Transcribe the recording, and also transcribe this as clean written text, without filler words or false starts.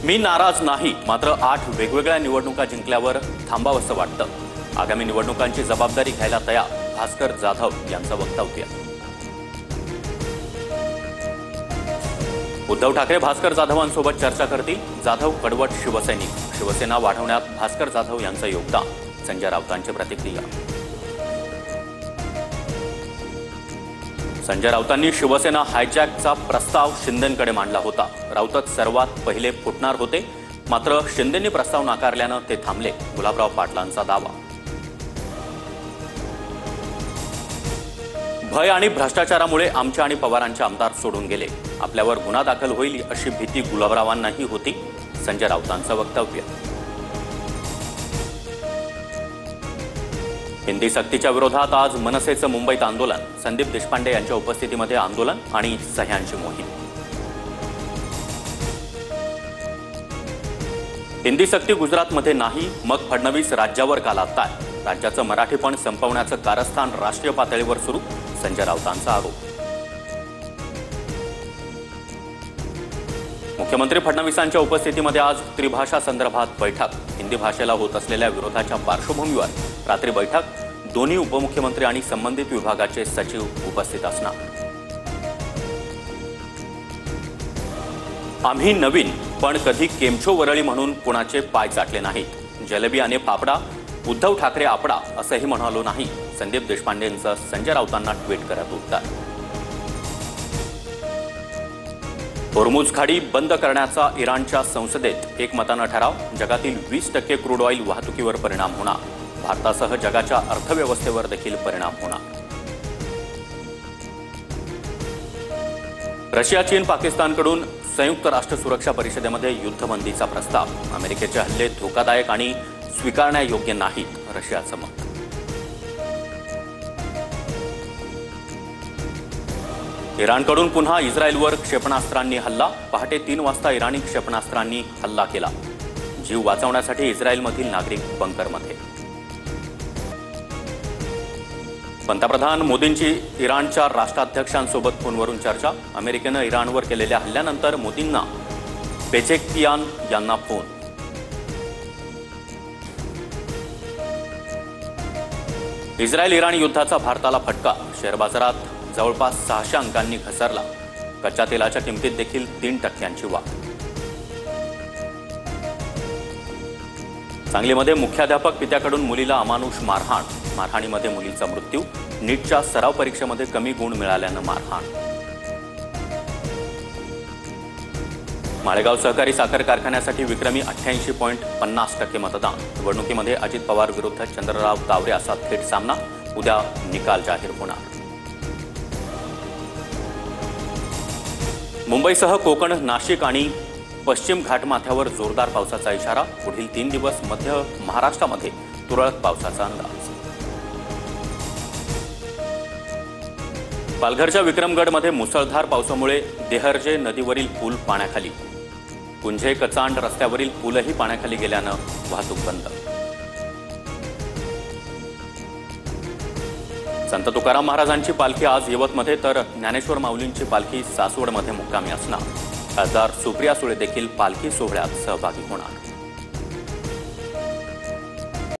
मी नाराज नाही, मात्र 8 वेगवेगळ्या निवडणुका जिंकल्यावर थांबावंसं वाटतं। आगामी निवडणुकांची जबाबदारी घ्यायला तयार, भास्कर जाधव यांचं वक्तव्य। उद्धव ठाकरे भास्कर जाधवांसोबत चर्चा करतील। जाधव कडवट शिवसैनिक, शिवसेना वाढवण्यात भास्कर जाधव यांचं योगदान। संजय राऊतांची प्रतिक्रिया। संजय राऊतांनी शिवसेना हायजॅकचा प्रस्ताव शिंदेंकडे मांडला होता। राऊतच सर्वात पहिले फुटणार होते, मात्र शिंदेंनी प्रस्ताव नाकारल्यानं ते थांबले। गुलाबराव पाटलांचा दावा। भय आणि भ्रष्टाचारामुळे आमचे आणि पवारांचे आमदार सोडून गेले। आपल्यावर गुन्हा दाखल होईल अशी भीती गुलाबरावांनाही होती। संजय राऊतांचं वक्तव्य। हिंदी सक्तीच्या विरोधात आज मनसेचं मुंबईत आंदोलन। संदीप देशपांडे यांच्या उपस्थितीमध्ये आंदोलन आणि सह्यांची मोहीम। हिंदी सक्ती गुजरातमध्ये नाही, मग फडणवीस राज्यावर का लादताय? राज्याचं मराठीपण संपवण्याचं कारस्थान राष्ट्रीय पातळीवर सुरू। संजय राऊतांचा आरोप। मुख्यमंत्री फडणवीसांच्या उपस्थितीमध्ये आज त्रिभाषा संदर्भात बैठक। हिंदी भाषेला होत असलेल्या विरोधाच्या पार्श्वभूमीवर रात्री बैठक। दोन्ही उपमुख्यमंत्री आणि संबंधित विभागाचे सचिव उपस्थित असणार। आम्ही नवीन, पण कधी केमछो वरळी म्हणून कुणाचे पाय चाटले नाहीत। जलेबी आणि फाफडा, उद्धव ठाकरे आपडा असंही म्हणालो नाही। संदीप देशपांडेंचं संजय राऊतांना ट्विट करत उत्तर। होर्मुझ खाडी बंद करण्याचा इराणच्या संसदेत एकमतानं ठराव। जगातील 20% क्रूड ऑइल वाहतुकीवर परिणाम होणार। भारतासह जगाच्या अर्थव्यवस्थेवर देखील परिणाम होणार। रशिया, चीन, पाकिस्तानकडून संयुक्त राष्ट्र सुरक्षा परिषदेमध्ये युद्धबंदीचा प्रस्ताव। अमेरिकेचे हल्ले धोकादायक आणि स्वीकारण्यायोग्य नाहीत, रशियाचं मत। इराणकडून पुन्हा इस्रायलवर क्षेपणास्त्रांनी हल्ला। पहाटे 3 वाजता इराणी क्षेपणास्त्रांनी हल्ला केला। जीव वाचवण्यासाठी इस्रायलमधील नागरिक बंकरमध्ये। पंतप्रधान मोदींची इराणच्या राष्ट्राध्यक्षांसोबत फोनवरून चर्चा। अमेरिकेनं इराणवर केलेल्या हल्ल्यानंतर मोदींना पेजेक्कियान यांना फोन। इस्रायल इराण युद्धाचा भारताला फटका। शेअर बाजारात जवळपास 600 अंकांनी घसरला। कच्च्या तेलाच्या किमतीत देखील 3% वाढ। सांगलीमध्ये मुख्याध्यापक पित्याकडून मुलीला अमानुष मारहाण। मारहाणीमध्ये मुलीचा मृत्यू। नीटच्या सराव परीक्षेमध्ये कमी गुण मिळाल्यानं मारहाण। माळेगाव सहकारी साखर कारखान्यासाठी विक्रमी 88.50% मतदान। निवडणुकीमध्ये अजित पवार विरुद्ध चंद्रराव तावरे असा थेट सामना। उद्या निकाल जाहीर होणार। मुंबईसह कोकण, नाशिक आणि पश्चिम घाटमाथ्यावर जोरदार पावसाचा इशारा। पुढील 3 दिवस मध्य महाराष्ट्रामध्ये तुरळक पावसाचा अंदाज। पालघरच्या विक्रमगडमध्ये मुसळधार पावसामुळे देहरजे नदीवरील पूल पाण्याखाली। कुंझे कचांड रस्त्यावरील पूलही पाण्याखाली गेल्यानं वाहतूक बंद। संत तुकाराम महाराजांची पालखी आज यवतमध्ये तर ज्ञानेश्वर माऊलींची पालखी सासवडमध्ये मुक्कामी असणार। खासदार सुप्रिया सुळे देखील पालखी सोहळ्यात सहभागी होणार।